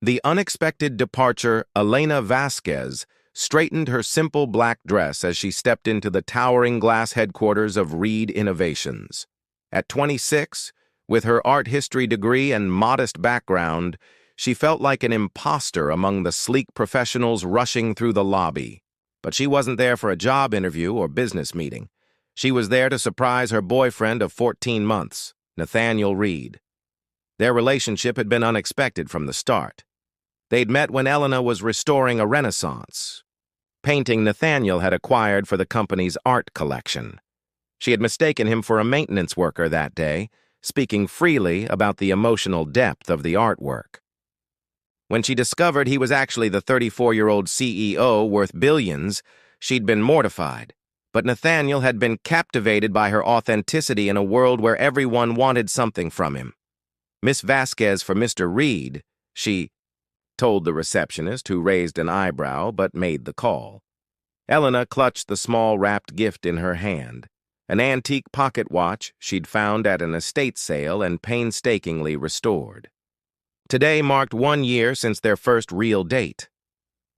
The unexpected departure, Elena Vasquez, straightened her simple black dress as she stepped into the towering glass headquarters of Reed Innovations. At 26, with her art history degree and modest background, she felt like an imposter among the sleek professionals rushing through the lobby. But she wasn't there for a job interview or business meeting. She was there to surprise her boyfriend of 14 months, Nathaniel Reed. Their relationship had been unexpected from the start. They'd met when Elena was restoring a Renaissance painting Nathaniel had acquired for the company's art collection. She had mistaken him for a maintenance worker that day, speaking freely about the emotional depth of the artwork. When she discovered he was actually the 34-year-old CEO worth billions, she'd been mortified. But Nathaniel had been captivated by her authenticity in a world where everyone wanted something from him. Miss Vasquez for Mr. Reed, she told the receptionist, who raised an eyebrow but made the call. Elena clutched the small wrapped gift in her hand, an antique pocket watch she'd found at an estate sale and painstakingly restored. Today marked 1 year since their first real date.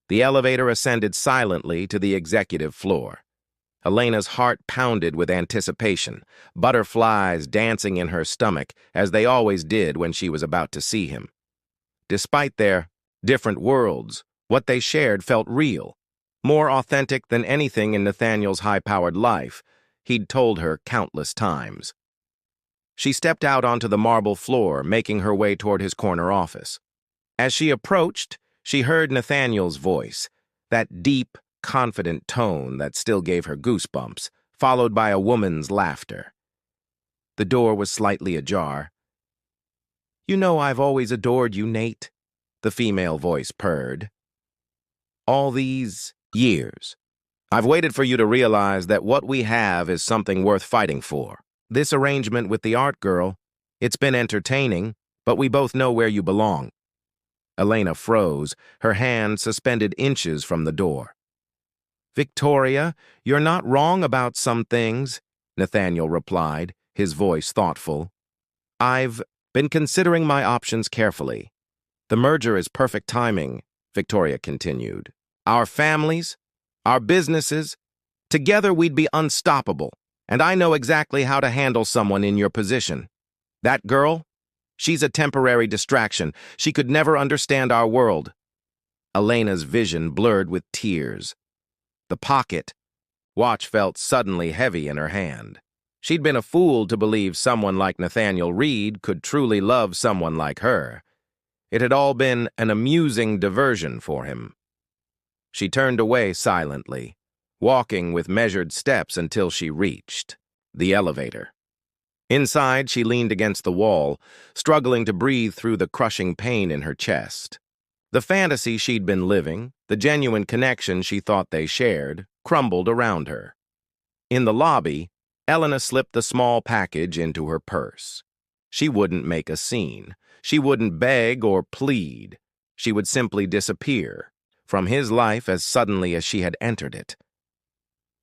The elevator ascended silently to the executive floor. Elena's heart pounded with anticipation, butterflies dancing in her stomach, as they always did when she was about to see him. Despite their different worlds, what they shared felt real, more authentic than anything in Nathaniel's high-powered life he'd told her countless times. She stepped out onto the marble floor, making her way toward his corner office. As she approached, she heard Nathaniel's voice, that deep, confident tone that still gave her goosebumps, followed by a woman's laughter. The door was slightly ajar. "You know I've always adored you, Nate," the female voice purred. "All these years. I've waited for you to realize that what we have is something worth fighting for. This arrangement with the art girl, it's been entertaining, but we both know where you belong." Elena froze, her hand suspended inches from the door. "Victoria, you're not wrong about some things," Nathaniel replied, his voice thoughtful. "I've been considering my options carefully. The merger is perfect timing," Victoria continued. "Our families, our businesses, together we'd be unstoppable, and I know exactly how to handle someone in your position. That girl, she's a temporary distraction. She could never understand our world." Elena's vision blurred with tears. The pocket watch felt suddenly heavy in her hand. She'd been a fool to believe someone like Nathaniel Reed could truly love someone like her. It had all been an amusing diversion for him. She turned away silently, walking with measured steps until she reached the elevator. Inside, she leaned against the wall, struggling to breathe through the crushing pain in her chest. The fantasy she'd been living, the genuine connection she thought they shared, crumbled around her. In the lobby, Elena slipped the small package into her purse. She wouldn't make a scene. She wouldn't beg or plead. She would simply disappear from his life as suddenly as she had entered it.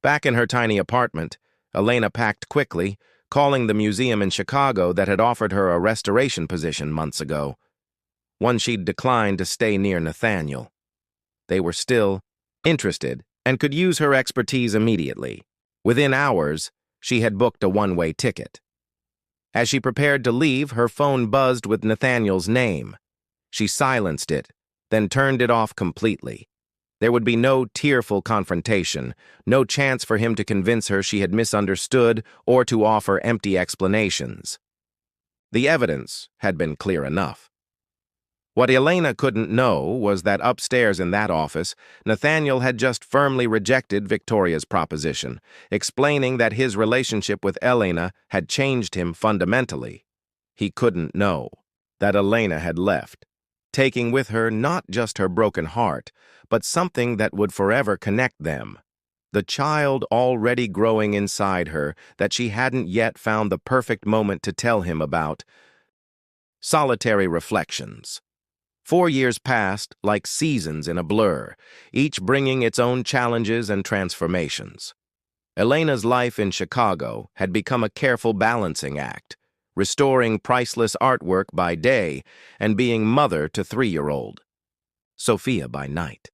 Back in her tiny apartment, Elena packed quickly, calling the museum in Chicago that had offered her a restoration position months ago, one she'd declined to stay near Nathaniel. They were still interested and could use her expertise immediately. Within hours, she had booked a one-way ticket. As she prepared to leave, her phone buzzed with Nathaniel's name. She silenced it, then turned it off completely. There would be no tearful confrontation, no chance for him to convince her she had misunderstood or to offer empty explanations. The evidence had been clear enough. What Elena couldn't know was that upstairs in that office, Nathaniel had just firmly rejected Victoria's proposition, explaining that his relationship with Elena had changed him fundamentally. He couldn't know that Elena had left, taking with her not just her broken heart, but something that would forever connect them, the child already growing inside her that she hadn't yet found the perfect moment to tell him about. Solitary reflections. 4 years passed like seasons in a blur, each bringing its own challenges and transformations. Elena's life in Chicago had become a careful balancing act, restoring priceless artwork by day and being mother to 3-year-old. Sophia by night.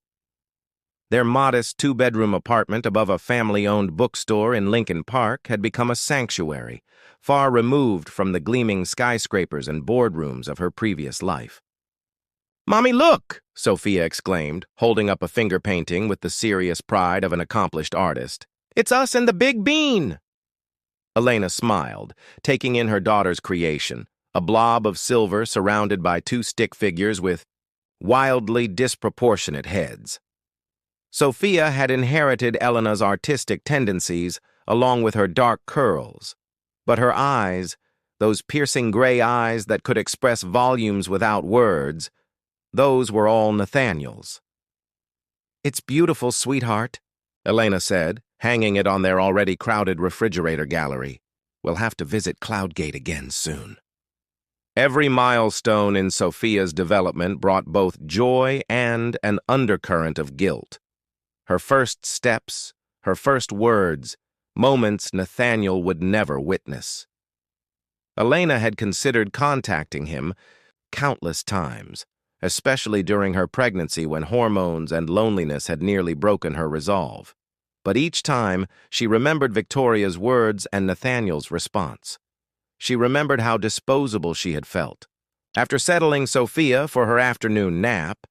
Their modest two-bedroom apartment above a family-owned bookstore in Lincoln Park had become a sanctuary, far removed from the gleaming skyscrapers and boardrooms of her previous life. "Mommy, look!" Sophia exclaimed, holding up a finger painting with the serious pride of an accomplished artist. "It's us and the Big Bean!" Elena smiled, taking in her daughter's creation, a blob of silver surrounded by two stick figures with wildly disproportionate heads. Sophia had inherited Elena's artistic tendencies along with her dark curls, but her eyes, those piercing gray eyes that could express volumes without words, those were all Nathaniel's. "It's beautiful, sweetheart," Elena said, hanging it on their already crowded refrigerator gallery. "We'll have to visit Cloudgate again soon." Every milestone in Sophia's development brought both joy and an undercurrent of guilt. Her first steps, her first words, moments Nathaniel would never witness. Elena had considered contacting him countless times, especially during her pregnancy when hormones and loneliness had nearly broken her resolve. But each time, she remembered Victoria's words and Nathaniel's response. She remembered how disposable she had felt. After settling Sophia for her afternoon nap,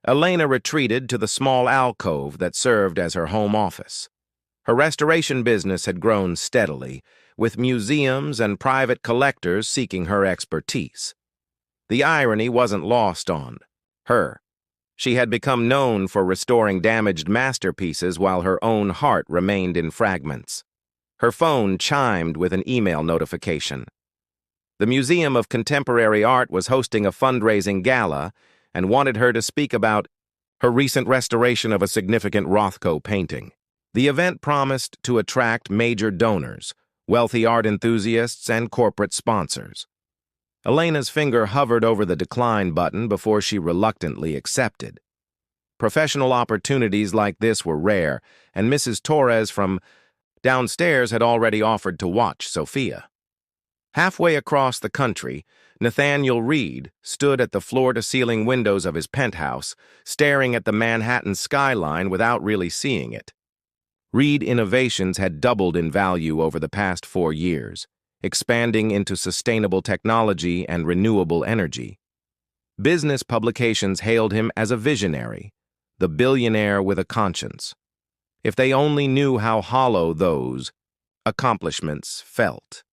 Elena retreated to the small alcove that served as her home office. Her restoration business had grown steadily, with museums and private collectors seeking her expertise. The irony wasn't lost on her. She had become known for restoring damaged masterpieces while her own heart remained in fragments. Her phone chimed with an email notification. The Museum of Contemporary Art was hosting a fundraising gala and wanted her to speak about her recent restoration of a significant Rothko painting. The event promised to attract major donors, wealthy art enthusiasts, and corporate sponsors. Elena's finger hovered over the decline button before she reluctantly accepted. Professional opportunities like this were rare, and Mrs. Torres from downstairs had already offered to watch Sophia. Halfway across the country, Nathaniel Reed stood at the floor-to-ceiling windows of his penthouse, staring at the Manhattan skyline without really seeing it. Reed Innovations had doubled in value over the past 4 years, expanding into sustainable technology and renewable energy. Business publications hailed him as a visionary, the billionaire with a conscience. If they only knew how hollow those accomplishments felt.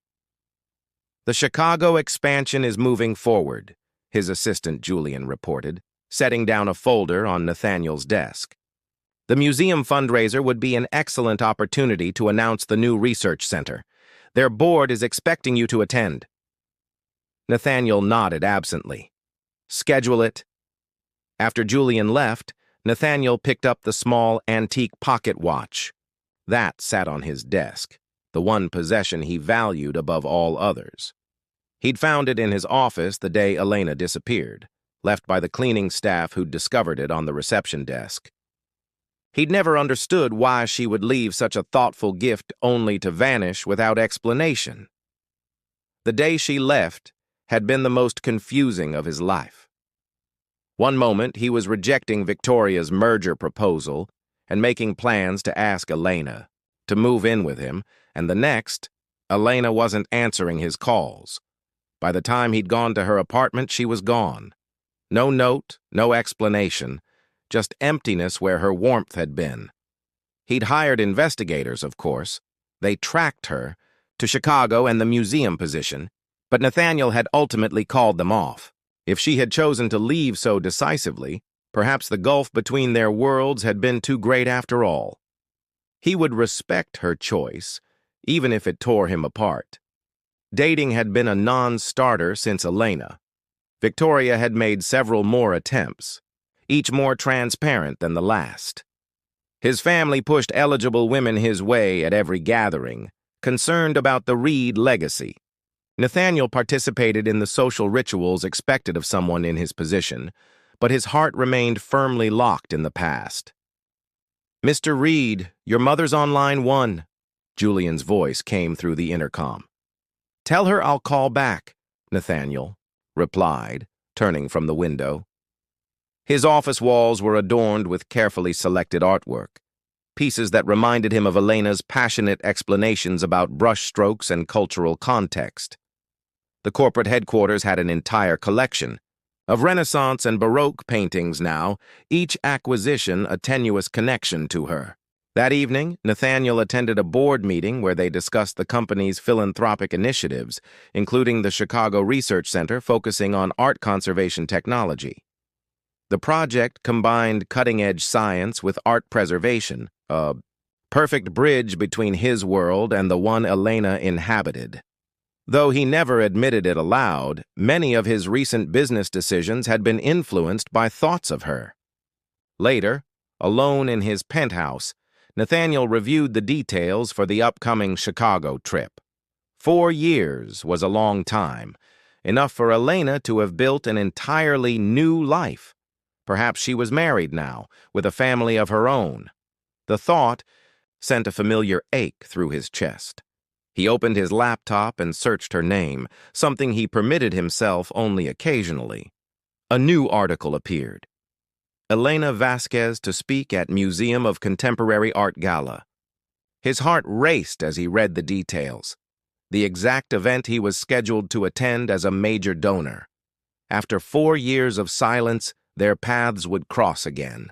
"The Chicago expansion is moving forward," his assistant Julian reported, setting down a folder on Nathaniel's desk. "The museum fundraiser would be an excellent opportunity to announce the new research center. Their board is expecting you to attend." Nathaniel nodded absently. "Schedule it." After Julian left, Nathaniel picked up the small antique pocket watch. That sat on his desk, the one possession he valued above all others. He'd found it in his office the day Elena disappeared, left by the cleaning staff who'd discovered it on the reception desk. He'd never understood why she would leave such a thoughtful gift only to vanish without explanation. The day she left had been the most confusing of his life. One moment he was rejecting Victoria's merger proposal and making plans to ask Elena to move in with him, and the next, Elena wasn't answering his calls. By the time he'd gone to her apartment, she was gone. No note, no explanation, just emptiness where her warmth had been. He'd hired investigators, of course. They tracked her to Chicago and the museum position, but Nathaniel had ultimately called them off. If she had chosen to leave so decisively, perhaps the gulf between their worlds had been too great after all. He would respect her choice, even if it tore him apart. Dating had been a non-starter since Elena. Victoria had made several more attempts, each more transparent than the last. His family pushed eligible women his way at every gathering, concerned about the Reed legacy. Nathaniel participated in the social rituals expected of someone in his position, but his heart remained firmly locked in the past. "Mr. Reed, your mother's on line 1. Julian's voice came through the intercom. "Tell her I'll call back," Nathaniel replied, turning from the window. His office walls were adorned with carefully selected artwork, pieces that reminded him of Elena's passionate explanations about brushstrokes and cultural context. The corporate headquarters had an entire collection of Renaissance and Baroque paintings now, each acquisition a tenuous connection to her. That evening, Nathaniel attended a board meeting where they discussed the company's philanthropic initiatives, including the Chicago Research Center focusing on art conservation technology. The project combined cutting-edge science with art preservation, a perfect bridge between his world and the one Elena inhabited. Though he never admitted it aloud, many of his recent business decisions had been influenced by thoughts of her. Later, alone in his penthouse, Nathaniel reviewed the details for the upcoming Chicago trip. 4 years was a long time, enough for Elena to have built an entirely new life. Perhaps she was married now, with a family of her own. The thought sent a familiar ache through his chest. He opened his laptop and searched her name, something he permitted himself only occasionally. A new article appeared. Elena Vasquez to speak at Museum of Contemporary Art Gala. His heart raced as he read the details. The exact event he was scheduled to attend as a major donor. After 4 years of silence, their paths would cross again.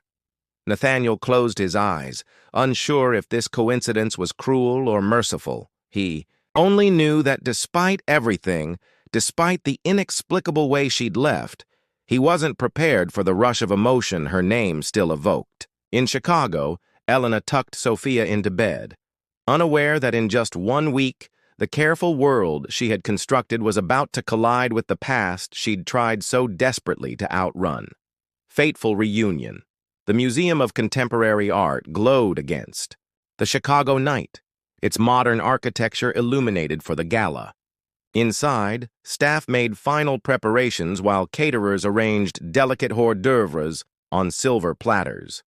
Nathaniel closed his eyes, unsure if this coincidence was cruel or merciful. He only knew that despite everything, despite the inexplicable way she'd left, he wasn't prepared for the rush of emotion her name still evoked. In Chicago, Elena tucked Sophia into bed, unaware that in just 1 week, the careful world she had constructed was about to collide with the past she'd tried so desperately to outrun. Fateful reunion. The Museum of Contemporary Art glowed against the Chicago night, its modern architecture illuminated for the gala. Inside, staff made final preparations while caterers arranged delicate hors d'oeuvres on silver platters.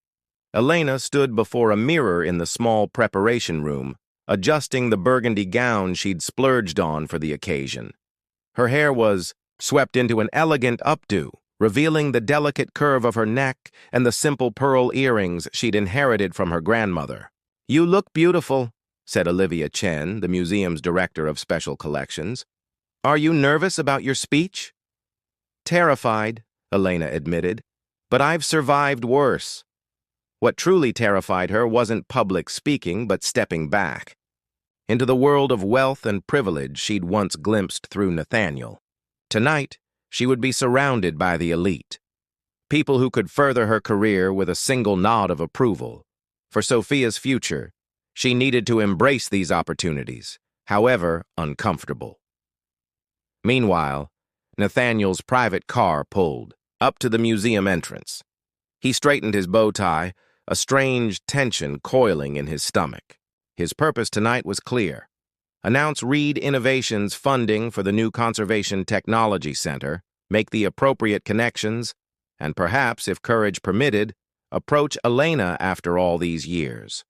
Elena stood before a mirror in the small preparation room, adjusting the burgundy gown she'd splurged on for the occasion. Her hair was swept into an elegant updo, revealing the delicate curve of her neck and the simple pearl earrings she'd inherited from her grandmother. "You look beautiful," said Olivia Chen, the museum's director of special collections. "Are you nervous about your speech?" "Terrified," Elena admitted, "but I've survived worse." What truly terrified her wasn't public speaking, but stepping back into the world of wealth and privilege she'd once glimpsed through Nathaniel. Tonight, she would be surrounded by the elite, people who could further her career with a single nod of approval. For Sophia's future, she needed to embrace these opportunities, however uncomfortable. Meanwhile, Nathaniel's private car pulled up to the museum entrance. He straightened his bow tie, a strange tension coiling in his stomach. His purpose tonight was clear. Announce Reed Innovations' funding for the new Conservation Technology Center, make the appropriate connections, and perhaps, if courage permitted, approach Elena after all these years.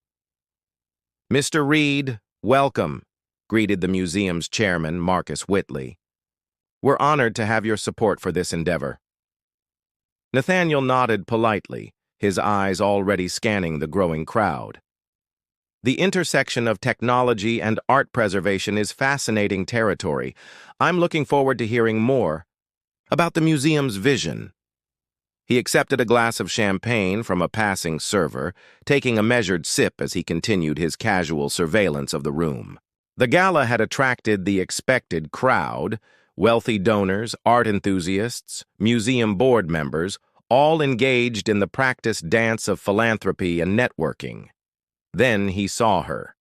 "Mr. Reed, welcome," greeted the museum's chairman, Marcus Whitley. "We're honored to have your support for this endeavor." Nathaniel nodded politely, his eyes already scanning the growing crowd. The intersection of technology and art preservation is fascinating territory. I'm looking forward to hearing more about the museum's vision. He accepted a glass of champagne from a passing server, taking a measured sip as he continued his casual surveillance of the room. The gala had attracted the expected crowd, wealthy donors, art enthusiasts, museum board members, all engaged in the practiced dance of philanthropy and networking. Then he saw her.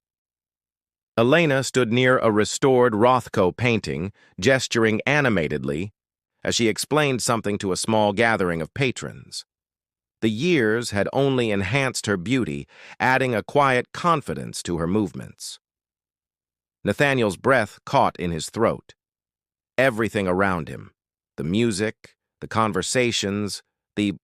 Elena stood near a restored Rothko painting, gesturing animatedly as she explained something to a small gathering of patrons. The years had only enhanced her beauty, adding a quiet confidence to her movements. Nathaniel's breath caught in his throat. Everything around him, the music, the conversations, the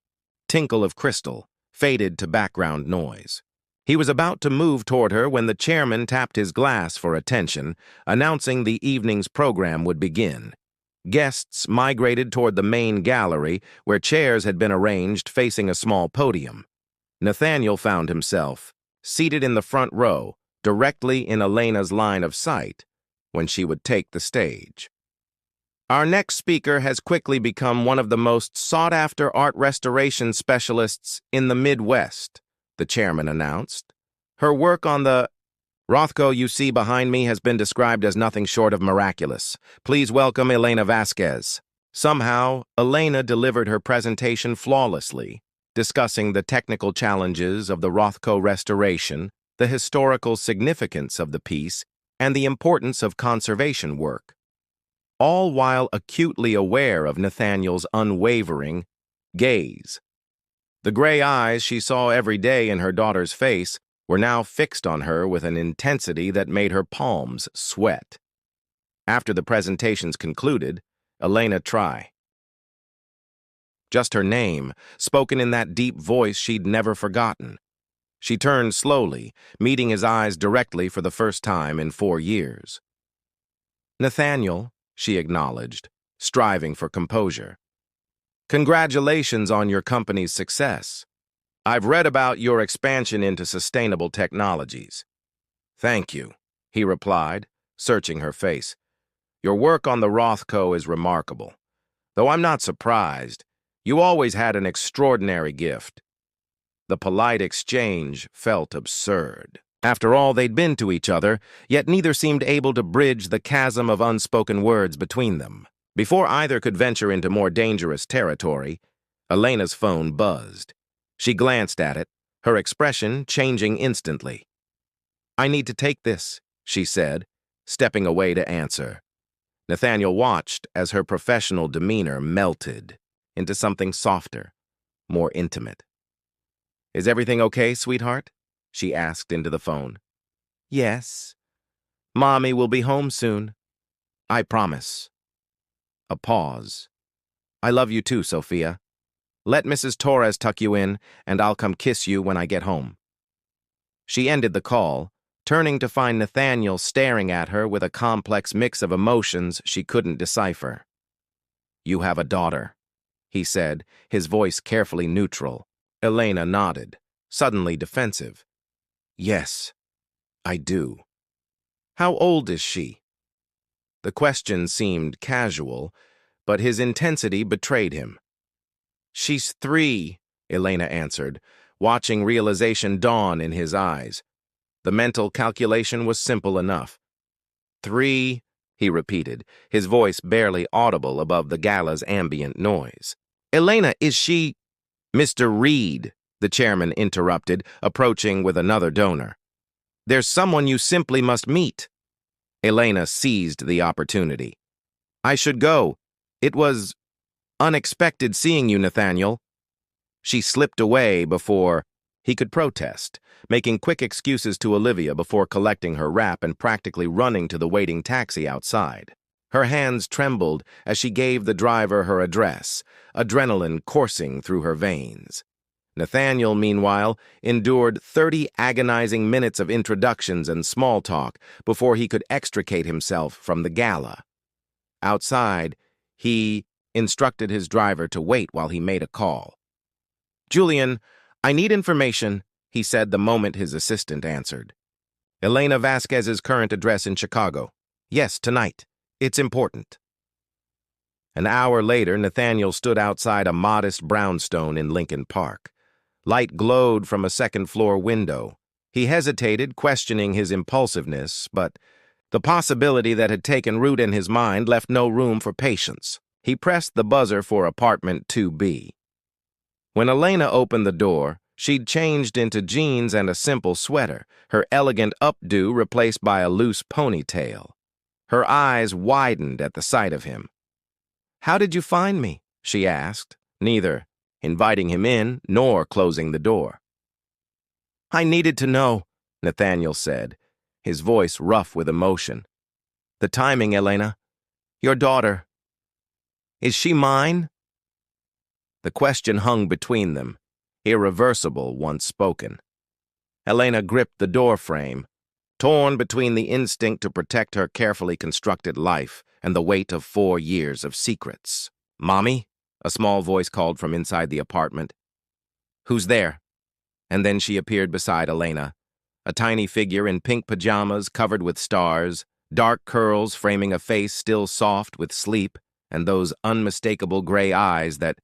tinkle of crystal, faded to background noise. He was about to move toward her when the chairman tapped his glass for attention, announcing the evening's program would begin. Guests migrated toward the main gallery, where chairs had been arranged facing a small podium. Nathaniel found himself seated in the front row, directly in Elena's line of sight, when she would take the stage. Our next speaker has quickly become one of the most sought-after art restoration specialists in the Midwest, the chairman announced. Her work on the Rothko you see behind me has been described as nothing short of miraculous. Please welcome Elena Vasquez. Somehow, Elena delivered her presentation flawlessly, discussing the technical challenges of the Rothko restoration, the historical significance of the piece, and the importance of conservation work, all while acutely aware of Nathaniel's unwavering gaze. The gray eyes she saw every day in her daughter's face were now fixed on her with an intensity that made her palms sweat. After the presentations concluded, Elena tried. Just her name, spoken in that deep voice she'd never forgotten. She turned slowly, meeting his eyes directly for the first time in 4 years. "Nathaniel," she acknowledged, striving for composure. "Congratulations on your company's success. I've read about your expansion into sustainable technologies." "Thank you," he replied, searching her face. "Your work on the Rothko is remarkable. Though I'm not surprised, you always had an extraordinary gift." The polite exchange felt absurd. After all, they'd been to each other, yet neither seemed able to bridge the chasm of unspoken words between them. Before either could venture into more dangerous territory, Elena's phone buzzed. She glanced at it, her expression changing instantly. "I need to take this," she said, stepping away to answer. Nathaniel watched as her professional demeanor melted into something softer, more intimate. "Is everything okay, sweetheart?" she asked into the phone. "Yes. Mommy will be home soon. I promise." A pause. "I love you too, Sophia. Let Mrs. Torres tuck you in, and I'll come kiss you when I get home." She ended the call, turning to find Nathaniel staring at her with a complex mix of emotions she couldn't decipher. "You have a daughter," he said, his voice carefully neutral. Elena nodded, suddenly defensive. "Yes, I do." "How old is she?" The question seemed casual, but his intensity betrayed him. "She's 3, Elena answered, watching realization dawn in his eyes. The mental calculation was simple enough. 3, he repeated, his voice barely audible above the gala's ambient noise. "Elena, is she—" "Mr. Reed," the chairman interrupted, approaching with another donor. "There's someone you simply must meet." Elena seized the opportunity. "I should go. It was unexpected seeing you, Nathaniel." She slipped away before he could protest, making quick excuses to Olivia before collecting her wrap and practically running to the waiting taxi outside. Her hands trembled as she gave the driver her address, adrenaline coursing through her veins. Nathaniel, meanwhile, endured 30 agonizing minutes of introductions and small talk before he could extricate himself from the gala. Outside, he instructed his driver to wait while he made a call. "Julian, I need information," he said the moment his assistant answered. "Elena Vasquez's current address in Chicago. Yes, tonight. It's important." An hour later, Nathaniel stood outside a modest brownstone in Lincoln Park. Light glowed from a second-floor window. He hesitated, questioning his impulsiveness, but the possibility that had taken root in his mind left no room for patience. He pressed the buzzer for apartment 2B. When Elena opened the door, she'd changed into jeans and a simple sweater, her elegant updo replaced by a loose ponytail. Her eyes widened at the sight of him. "How did you find me?" she asked, neither inviting him in nor closing the door. "I needed to know," Nathaniel said, his voice rough with emotion. "The timing, Elena. Your daughter. Is she mine?" The question hung between them, irreversible once spoken. Elena gripped the doorframe, torn between the instinct to protect her carefully constructed life and the weight of 4 years of secrets. "Mommy?" a small voice called from inside the apartment. "Who's there?" And then she appeared beside Elena, a tiny figure in pink pajamas covered with stars, dark curls framing a face still soft with sleep, and those unmistakable gray eyes that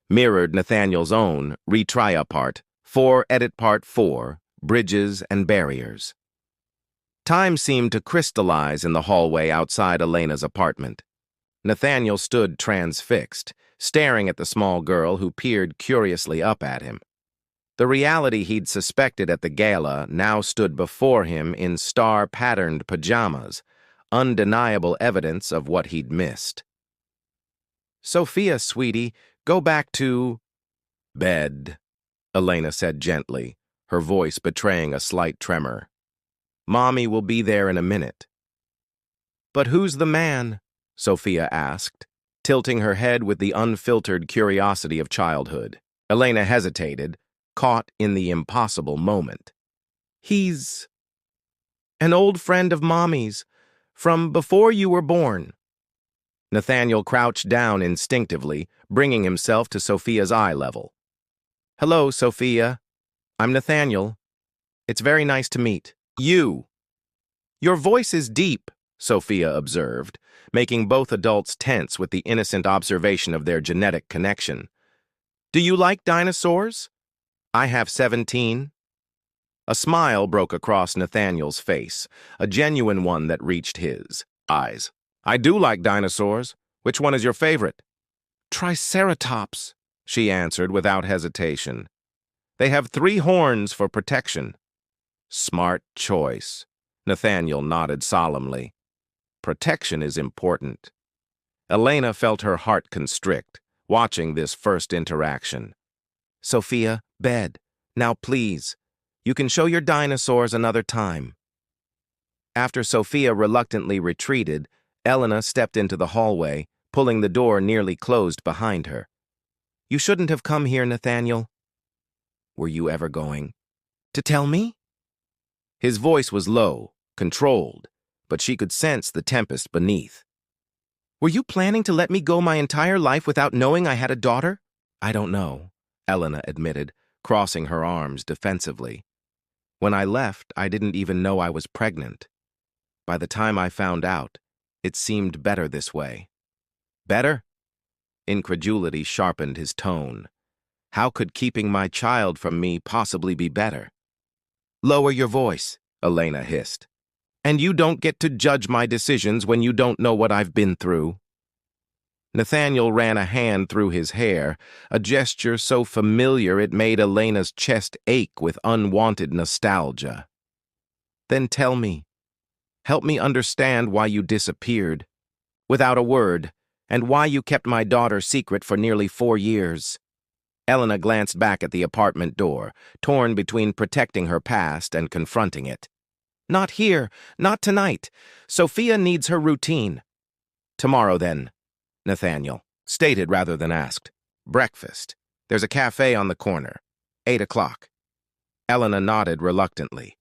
mirrored Nathaniel's own. Retry part 4, edit part 4, bridges and barriers. Time seemed to crystallize in the hallway outside Elena's apartment. Nathaniel stood transfixed, staring at the small girl who peered curiously up at him. The reality he'd suspected at the gala now stood before him in star-patterned pajamas, undeniable evidence of what he'd missed. "Sophia, sweetie, go back to bed," Elena said gently, her voice betraying a slight tremor. "Mommy will be there in a minute." "But who's the man?" Sophia asked, tilting her head with the unfiltered curiosity of childhood. Elena hesitated, caught in the impossible moment. "He's an old friend of Mommy's, from before you were born." Nathaniel crouched down instinctively, bringing himself to Sophia's eye level. "Hello, Sophia. I'm Nathaniel. It's very nice to meet you." "Your voice is deep," Sophia observed, making both adults tense with the innocent observation of their genetic connection. "Do you like dinosaurs?" "I have 17. A smile broke across Nathaniel's face, a genuine one that reached his eyes. "I do like dinosaurs. Which one is your favorite?" "Triceratops," she answered without hesitation. "They have 3 horns for protection." "Smart choice." Nathaniel nodded solemnly. "Protection is important." Elena felt her heart constrict, watching this first interaction. "Sophia, bed. Now please. You can show your dinosaurs another time." After Sophia reluctantly retreated, Elena stepped into the hallway, pulling the door nearly closed behind her. "You shouldn't have come here, Nathaniel." "Were you ever going to tell me?" His voice was low, controlled, but she could sense the tempest beneath. "Were you planning to let me go my entire life without knowing I had a daughter?" "I don't know," Elena admitted, crossing her arms defensively. "When I left, I didn't even know I was pregnant. By the time I found out, it seemed better this way." "Better?" Incredulity sharpened his tone. "How could keeping my child from me possibly be better?" "Lower your voice," Elena hissed. "And you don't get to judge my decisions when you don't know what I've been through." Nathaniel ran a hand through his hair, a gesture so familiar it made Elena's chest ache with unwanted nostalgia. "Then tell me. Help me understand why you disappeared, without a word, and why you kept my daughter secret for nearly 4 years." Elena glanced back at the apartment door, torn between protecting her past and confronting it. "Not here, not tonight. Sophia needs her routine." "Tomorrow, then," Nathaniel stated rather than asked. "Breakfast. There's a cafe on the corner. 8 o'clock. Elena nodded reluctantly.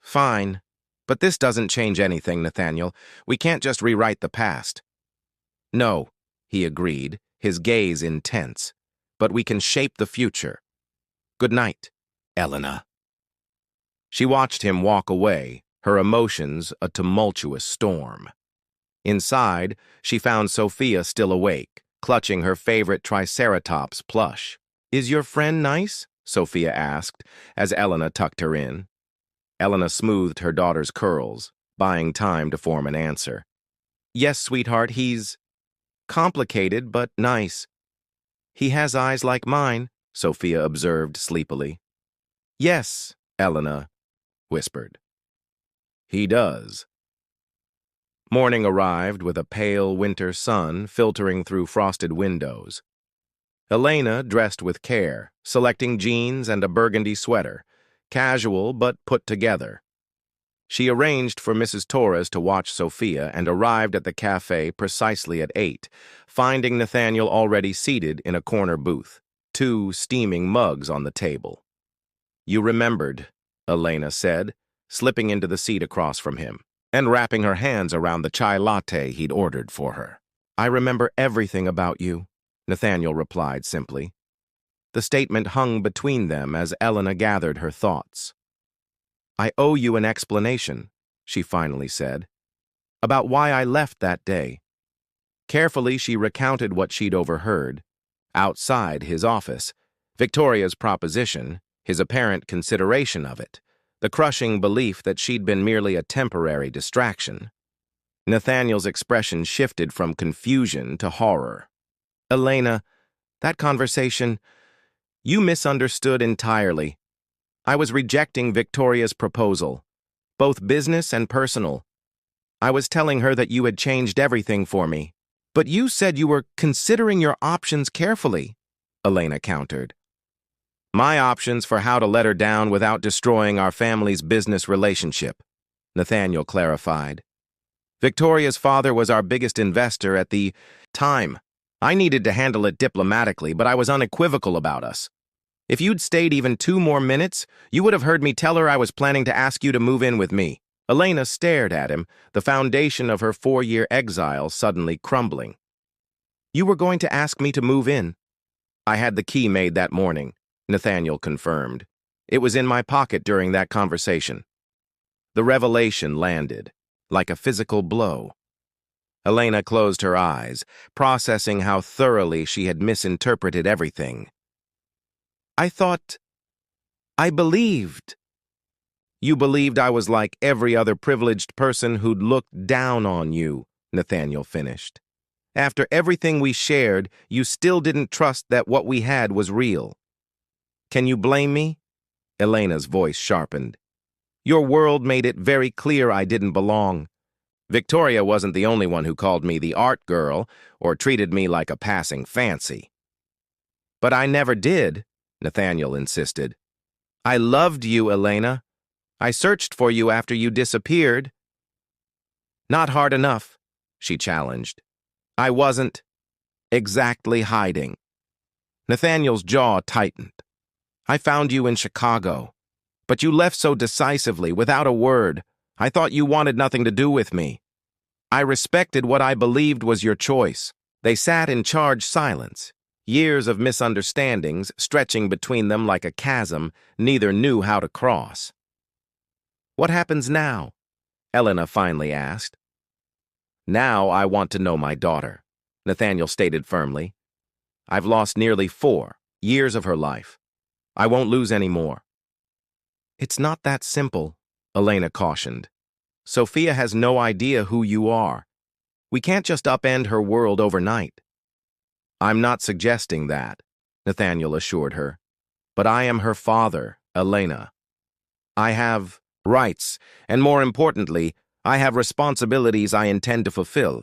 "Fine. But this doesn't change anything, Nathaniel. We can't just rewrite the past." "No," he agreed, his gaze intense. "But we can shape the future. Good night, Elena." She watched him walk away, her emotions a tumultuous storm. Inside, she found Sophia still awake, clutching her favorite Triceratops plush. "Is your friend nice?" Sophia asked, as Elena tucked her in. Elena smoothed her daughter's curls, buying time to form an answer. "Yes, sweetheart, he's complicated but nice." "He has eyes like mine," Sophia observed sleepily. "Yes," Elena whispered. "He does." Morning arrived with a pale winter sun filtering through frosted windows. Elena dressed with care, selecting jeans and a burgundy sweater, casual but put together. She arranged for Mrs. Torres to watch Sophia and arrived at the cafe precisely at 8, finding Nathaniel already seated in a corner booth, 2 steaming mugs on the table. "You remembered," Elena said, slipping into the seat across from him. and wrapping her hands around the chai latte he'd ordered for her. "I remember everything about you," Nathaniel replied simply. The statement hung between them as Elena gathered her thoughts. "I owe you an explanation," she finally said, "about why I left that day." Carefully, she recounted what she'd overheard. Outside his office, Victoria's proposition, his apparent consideration of it, the crushing belief that she'd been merely a temporary distraction. Nathaniel's expression shifted from confusion to horror. "Elena, that conversation, you misunderstood entirely. I was rejecting Victoria's proposal, both business and personal. I was telling her that you had changed everything for me. But you said you were considering your options carefully," Elena countered. "My options for how to let her down without destroying our family's business relationship," Nathaniel clarified. "Victoria's father was our biggest investor at the time. I needed to handle it diplomatically, but I was unequivocal about us. If you'd stayed even 2 more minutes, you would have heard me tell her I was planning to ask you to move in with me." Elena stared at him, the foundation of her 4-year exile suddenly crumbling. "You were going to ask me to move in?" "I had the key made that morning," Nathaniel confirmed. "It was in my pocket during that conversation." The revelation landed, like a physical blow. Elena closed her eyes, processing how thoroughly she had misinterpreted everything. I believed." "You believed I was like every other privileged person who'd looked down on you," Nathaniel finished. "After everything we shared, you still didn't trust that what we had was real. Can you blame me?" Elena's voice sharpened. "Your world made it very clear I didn't belong. Victoria wasn't the only one who called me the art girl or treated me like a passing fancy." "But I never did," Nathaniel insisted. "I loved you, Elena. I searched for you after you disappeared." "Not hard enough," she challenged. "I wasn't exactly hiding." Nathaniel's jaw tightened. "I found you in Chicago, but you left so decisively, without a word. I thought you wanted nothing to do with me. I respected what I believed was your choice." They sat in charged silence, years of misunderstandings stretching between them like a chasm neither knew how to cross. "What happens now?" Elena finally asked. "Now I want to know my daughter," Nathaniel stated firmly. "I've lost nearly 4 years of her life. I won't lose any more." "It's not that simple," Elena cautioned. "Sophia has no idea who you are. We can't just upend her world overnight." "I'm not suggesting that," Nathaniel assured her. "But I am her father, Elena. I have rights, and more importantly, I have responsibilities I intend to fulfill."